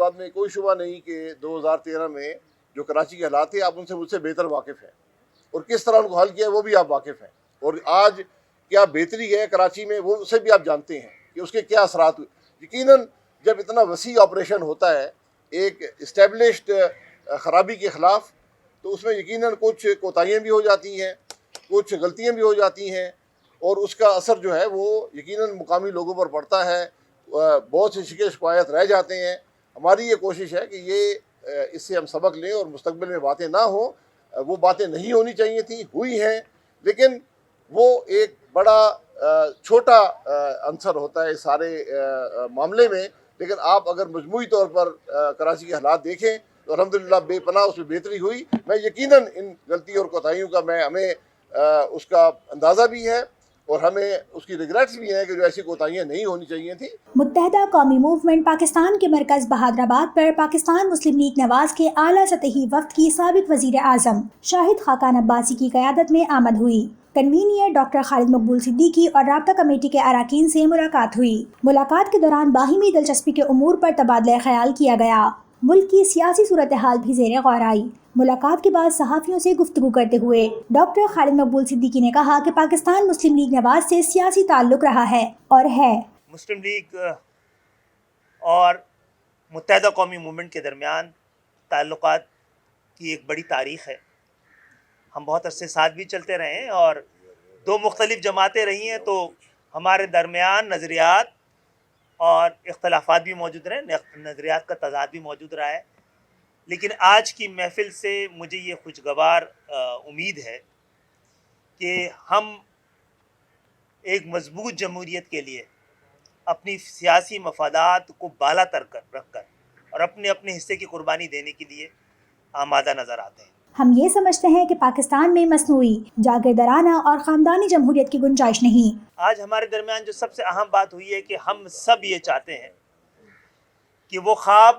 بات میں کوئی شبہ نہیں کہ 2013 میں جو کراچی کے حالات تھے آپ ان سے مجھ سے بہتر واقف ہیں، اور کس طرح ان کو حل کیا ہے وہ بھی آپ واقف ہیں، اور آج کیا بہتری ہے کراچی میں وہ اسے بھی آپ جانتے ہیں کہ اس کے کیا اثرات ہوئے۔ یقیناً جب اتنا وسیع آپریشن ہوتا ہے ایک اسٹیبلشڈ خرابی کے خلاف، تو اس میں یقیناً کچھ کوتاہیاں بھی ہو جاتی ہیں، کچھ غلطیاں بھی ہو جاتی ہیں، اور اس کا اثر جو ہے وہ یقیناً مقامی لوگوں پر پڑتا ہے، بہت سے شکایت رہ جاتے ہیں۔ ہماری یہ کوشش ہے کہ اس سے ہم سبق لیں اور مستقبل میں باتیں نہ ہوں، وہ باتیں نہیں ہونی چاہیے تھیں، ہوئی ہیں، لیکن وہ ایک بڑا چھوٹا عنصر ہوتا ہے اس سارے معاملے میں۔ لیکن آپ اگر مجموعی طور پر کراچی کے حالات دیکھیں تو الحمدللہ بے پناہ اس میں بہتری ہوئی۔ میں یقیناً ان غلطیوں اور کوتاہیوں کا ہمیں اس کا اندازہ بھی ہے، اور ہمیں اس کی ریگریٹس بھی ہیں کہ جو ایسی کوتاہیاں نہیں ہونی چاہیے تھیں۔ متحدہ قومی موومنٹ پاکستان کے مرکز بہادرآباد پر پاکستان مسلم لیگ نواز کے اعلیٰ سطحی وفد کی سابق وزیر اعظم شاہد خاقان عباسی کی قیادت میں آمد ہوئی۔ کنوینر ڈاکٹر خالد مقبول صدیقی اور رابطہ کمیٹی کے اراکین سے ملاقات ہوئی۔ ملاقات کے دوران باہمی دلچسپی کے امور پر تبادلہ خیال کیا گیا۔ ملک کی سیاسی صورتحال بھی زیر غور آئی۔ ملاقات کے بعد صحافیوں سے گفتگو کرتے ہوئے ڈاکٹر خالد مقبول صدیقی نے کہا کہ پاکستان مسلم لیگ نواز سے سیاسی تعلق رہا ہے اور ہے۔ مسلم لیگ اور متحدہ قومی موومنٹ کے درمیان تعلقات کی ایک بڑی تاریخ ہے۔ ہم بہت عرصے ساتھ بھی چلتے رہے ہیں، اور دو مختلف جماعتیں رہی ہیں تو ہمارے درمیان نظریات اور اختلافات بھی موجود رہے، نظریات کا تضاد بھی موجود رہا ہے۔ لیکن آج کی محفل سے مجھے یہ خوشگوار امید ہے کہ ہم ایک مضبوط جمہوریت کے لیے اپنی سیاسی مفادات کو بالا تر رکھ کر اور اپنے حصے کی قربانی دینے کے لیے آمادہ نظر آتے ہیں۔ ہم یہ سمجھتے ہیں کہ پاکستان میں مصنوعی، جاگیردارانہ اور خاندانی جمہوریت کی گنجائش نہیں۔ آج ہمارے درمیان جو سب سے اہم بات ہوئی ہے کہ ہم سب یہ چاہتے ہیں کہ وہ خواب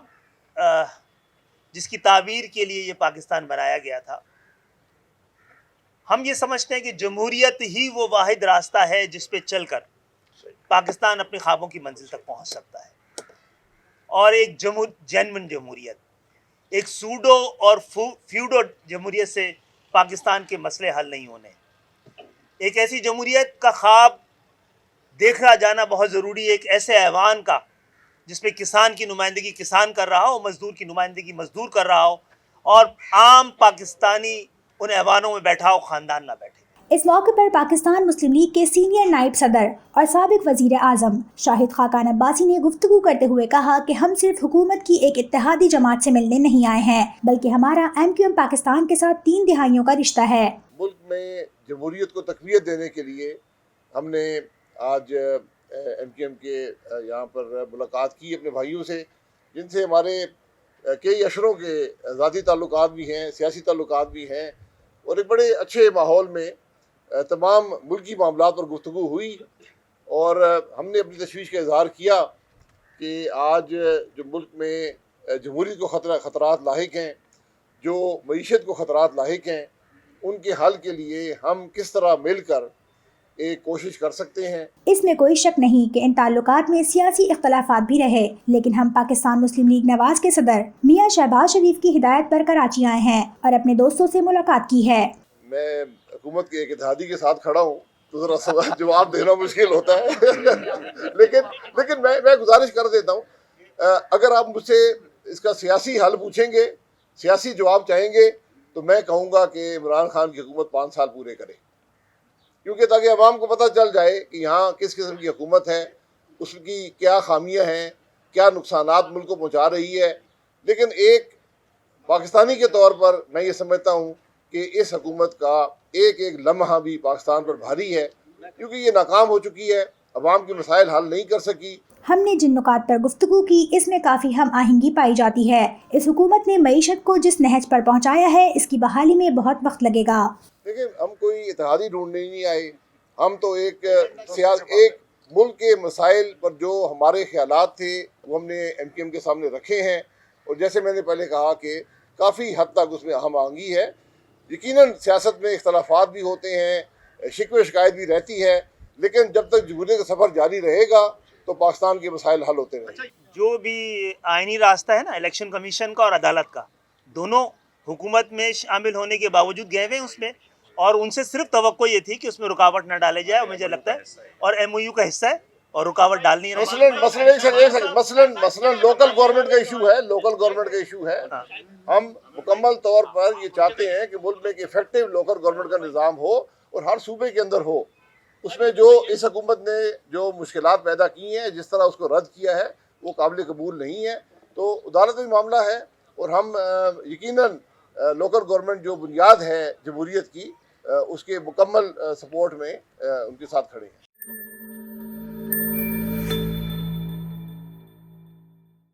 جس کی تعبیر کے لیے یہ پاکستان بنایا گیا تھا، ہم یہ سمجھتے ہیں کہ جمہوریت ہی وہ واحد راستہ ہے جس پہ چل کر پاکستان اپنے خوابوں کی منزل تک پہنچ سکتا ہے، اور ایک جینوئن جمہوریت، ایک سوڈو اور فیوڈو جمہوریت سے پاکستان کے مسئلے حل نہیں ہونے۔ ایک ایسی جمہوریت کا خواب دیکھا جانا بہت ضروری ہے، ایک ایسے ایوان کا جس میں کسان کی نمائندگی کسان کر رہا ہو، مزدور کی نمائندگی مزدور کر رہا ہو، اور عام پاکستانی ان ایوانوں میں بیٹھا ہو، خاندان نہ بیٹھے۔ اس موقع پر پاکستان مسلم لیگ کے سینئر نائب صدر اور سابق وزیر اعظم شاہد خاقان عباسی نے گفتگو کرتے ہوئے کہا کہ ہم صرف حکومت کی ایک اتحادی جماعت سے ملنے نہیں آئے ہیں، بلکہ ہمارا MQM پاکستان کے ساتھ 3 دہائیوں کا رشتہ ہے۔ ملک میں جمہوریت کو تقویت دینے کے لیے ہم نے آج MQM کے یہاں پر ملاقات کی اپنے بھائیوں سے، جن سے ہمارے کئی اشروں کے ذاتی تعلقات بھی ہیں، سیاسی تعلقات بھی ہیں، اور ایک بڑے اچھے ماحول میں تمام ملکی معاملات پر گفتگو ہوئی، اور ہم نے اپنی تشویش کا اظہار کیا کہ آج جو ملک میں جمہوریت کو خطرات لاحق ہیں، جو معیشت کو خطرات لاحق ہیں، ان کے حل کے لیے ہم کس طرح مل کر ایک کوشش کر سکتے ہیں۔ اس میں کوئی شک نہیں کہ ان تعلقات میں سیاسی اختلافات بھی رہے، لیکن ہم پاکستان مسلم لیگ نواز کے صدر میاں شہباز شریف کی ہدایت پر کراچی آئے ہیں اور اپنے دوستوں سے ملاقات کی ہے۔ میں حکومت کے ایک اتحادی کے ساتھ کھڑا ہوں تو ذرا سوال جواب دینا مشکل ہوتا ہے لیکن میں گزارش کر دیتا ہوں، اگر آپ مجھ سے اس کا سیاسی حل پوچھیں گے، سیاسی جواب چاہیں گے، تو میں کہوں گا کہ عمران خان کی حکومت 5 سال پورے کرے، کیونکہ تاکہ عوام کو پتہ چل جائے کہ یہاں کس قسم کی حکومت ہے، اس کی کیا خامیاں ہیں، کیا نقصانات ملک کو پہنچا رہی ہے۔ لیکن ایک پاکستانی کے طور پر میں یہ سمجھتا ہوں کہ اس حکومت کا ایک لمحہ بھی پاکستان پر بھاری ہے، کیونکہ یہ ناکام ہو چکی ہے، عوام کے مسائل حل نہیں کر سکی۔ ہم نے جن نکات پر گفتگو کی اس میں کافی ہم آہنگی پائی جاتی ہے۔ اس حکومت نے معیشت کو جس نہج پر پہنچایا ہے، اس کی بحالی میں بہت وقت لگے گا۔ لیکن ہم کوئی اتحادی ڈھونڈنے نہیں آئے، ہم تو ایک ملک کے مسائل پر جو ہمارے خیالات تھے وہ ہم نے MQM کے سامنے رکھے ہیں، اور جیسے میں نے پہلے کہا کہ کافی حد تک اس میں ہم آہنگی ہے۔ یقیناً سیاست میں اختلافات بھی ہوتے ہیں، شکوے شکایت بھی رہتی ہے، لیکن جب تک جمہوریت کا سفر جاری رہے گا تو پاکستان کے مسائل حل ہوتے رہیں گے. جو بھی آئینی راستہ ہے نا الیکشن کمیشن کا اور عدالت کا، دونوں حکومت میں شامل ہونے کے باوجود گئے ہوئے ہیں اس میں، اور ان سے صرف توقع یہ تھی کہ اس میں رکاوٹ نہ ڈالے جائے، اور مجھے لگتا ہے اور ایم او یو کا حصہ ہے اور رکاوٹ ڈال نہیں رہے. مثلاً لوکل گورنمنٹ کا ایشو ہے. ہم مکمل طور پر یہ چاہتے ہیں کہ ملک میں ایک افیکٹو لوکل گورنمنٹ کا نظام ہو اور ہر صوبے کے اندر ہو. اس میں جو اس حکومت نے جو مشکلات پیدا کی ہیں، جس طرح اس کو رد کیا ہے، وہ قابل قبول نہیں ہے. تو عدالت میں معاملہ ہے، اور ہم یقیناً لوکل گورنمنٹ جو بنیاد ہے جمہوریت کی، اس کے مکمل سپورٹ میں ان کے ساتھ کھڑے ہیں.